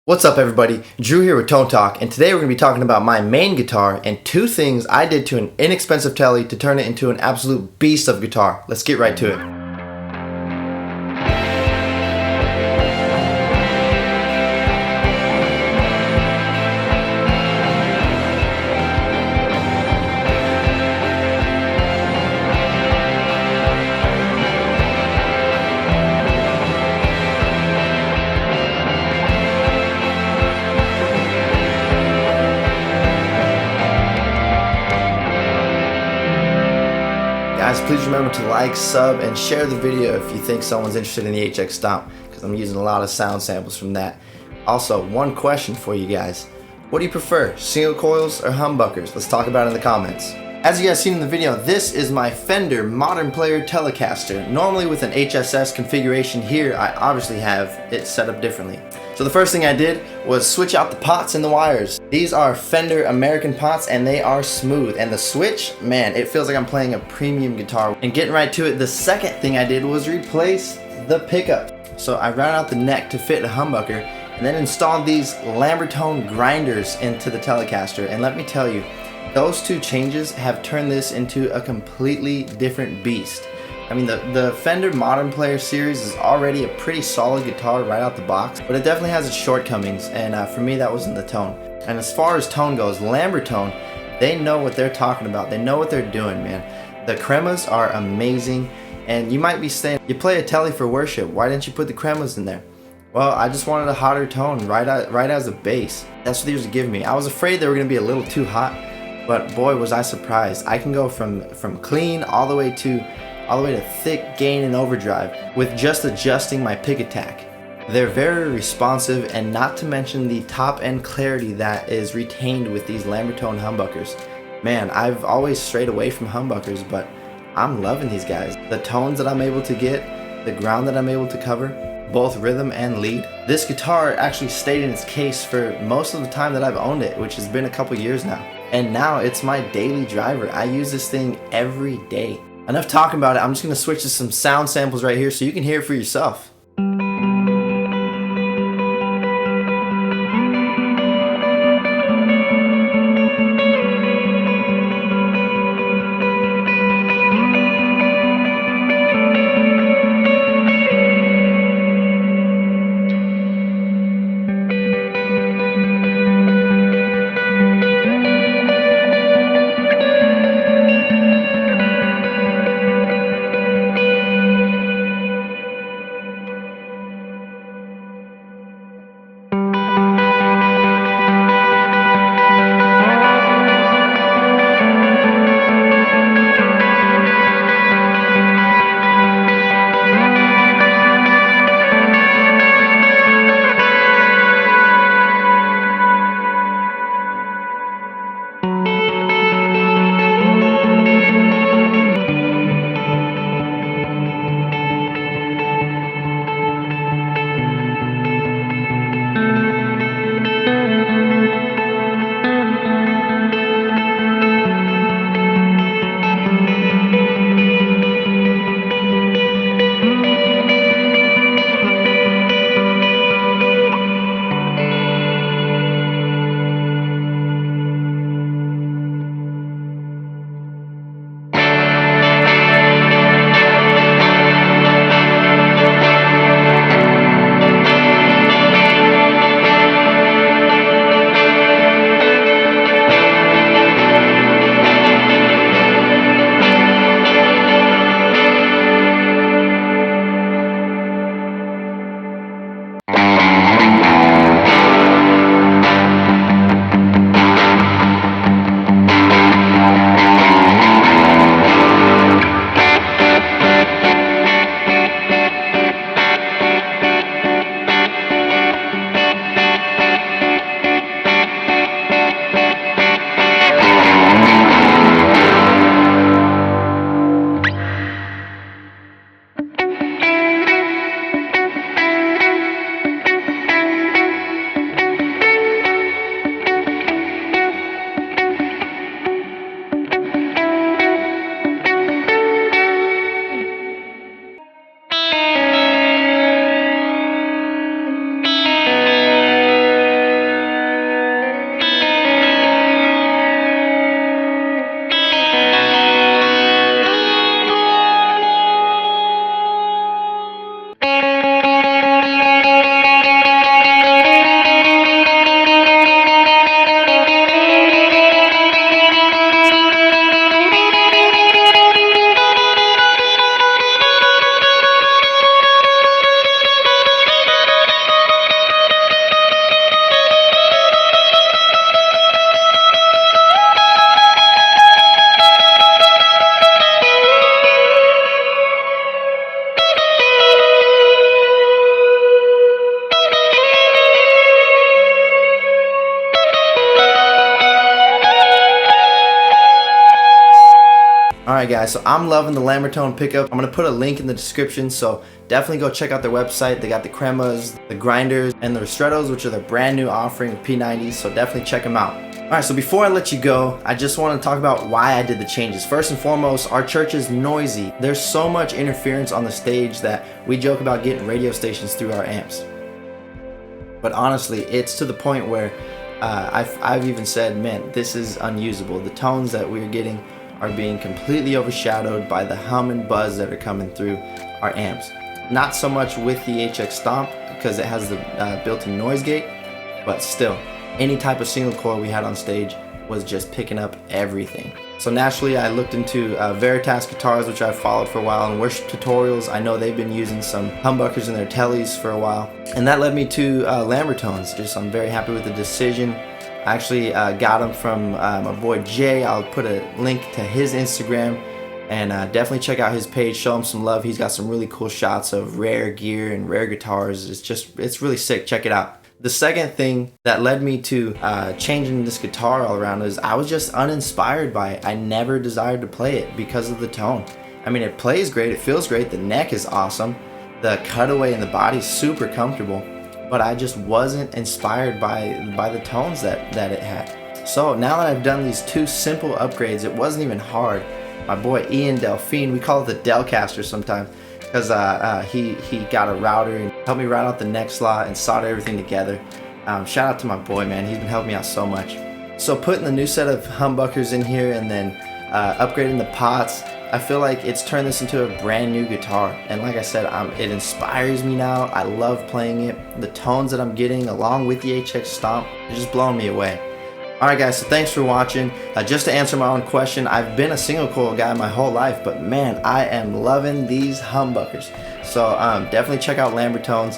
What's up everybody, Drew here with Tone Talk, and today we're going to be talking about my main guitar and two things I did to an inexpensive Tele to turn it into an absolute beast of guitar. Let's get right to it. Guys, please remember to like, sub, and share the video if you think someone's interested in the HX Stomp, because I'm using a lot of sound samples from that. Also, one question for you guys. What do you prefer, single coils or humbuckers? Let's talk about it in the comments. As you guys seen in the video, this is my Fender Modern Player Telecaster. Normally with an HSS configuration here, I obviously have it set up differently. So the first thing I did was switch out the pots and the wires. These are Fender American pots and they are smooth. And the switch, man, it feels like I'm playing a premium guitar. And getting right to it, the second thing I did was replace the pickup. So I rounded out the neck to fit a humbucker and then installed these Lambertone Grinders into the Telecaster. And let me tell you, those two changes have turned this into a completely different beast. I mean, the Fender Modern Player series is already a pretty solid guitar right out the box, but it definitely has its shortcomings, and for me that was in the tone. And as far as tone goes, Lambertone, they know what they're talking about. They know what they're doing, man. The cremas are amazing, and you might be saying, you play a Tele for worship, why didn't you put the cremas in there? Well, I just wanted a hotter tone right as a bass. That's what these were giving me. I was afraid they were going to be a little too hot, but boy was I surprised. I can go from clean all the way to thick gain and overdrive with just adjusting my pick attack. They're very responsive, and not to mention the top end clarity that is retained with these Lambertone humbuckers. Man, I've always strayed away from humbuckers, but I'm loving these guys. The tones that I'm able to get, the ground that I'm able to cover, both rhythm and lead. This guitar actually stayed in its case for most of the time that I've owned it, which has been a couple years now. And now it's my daily driver. I use this thing every day. Enough talking about it, I'm just going to switch to some sound samples right here so you can hear it for yourself. Alright guys, so I'm loving the Lambertone pickup. I'm going to put a link in the description, so definitely go check out their website. They got the cremas, the grinders, and the ristrettos, which are their brand new offering of P90s, so definitely check them out. Alright, so before I let you go, I just want to talk about why I did the changes. First and foremost, our church is noisy. There's so much interference on the stage that we joke about getting radio stations through our amps. But honestly, it's to the point where I've even said, man, this is unusable. The tones that we're getting are being completely overshadowed by the hum and buzz that are coming through our amps. Not so much with the HX Stomp because it has the built-in noise gate, but still, any type of single coil we had on stage was just picking up everything. So naturally I looked into Veritas guitars, which I've followed for a while, and worship tutorials. I know they've been using some humbuckers in their teles for a while, and that led me to Lambertones. I'm very happy with the decision. I actually got them from my boy Jay. I'll put a link to his Instagram, and definitely check out his page, show him some love. He's got some really cool shots of rare gear and rare guitars. It's really sick. Check it out. The second thing that led me to changing this guitar all around is I was just uninspired by it. I never desired to play it because of the tone. I mean, it plays great, it feels great, the neck is awesome, the cutaway in the body is super comfortable, but I just wasn't inspired by the tones that it had. So now that I've done these two simple upgrades, it wasn't even hard. My boy Ian Delphine, we call it the Delcaster sometimes, because he got a router and helped me route out the neck slot and solder everything together. Shout out to my boy, man, he's been helping me out so much. So putting the new set of humbuckers in here and then upgrading the pots, I feel like it's turned this into a brand new guitar. And like I said, it inspires me now. I love playing it. The tones that I'm getting along with the HX Stomp are just blowing me away. Alright guys, so thanks for watching. Just to answer my own question, I've been a single coil guy my whole life, but man, I am loving these humbuckers. So definitely check out Lambertones.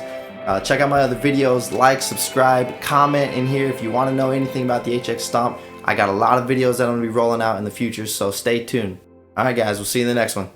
Check out my other videos, like, subscribe, comment in here if you want to know anything about the HX Stomp. I got a lot of videos that I'm going to be rolling out in the future, so stay tuned. Alright guys, we'll see you in the next one.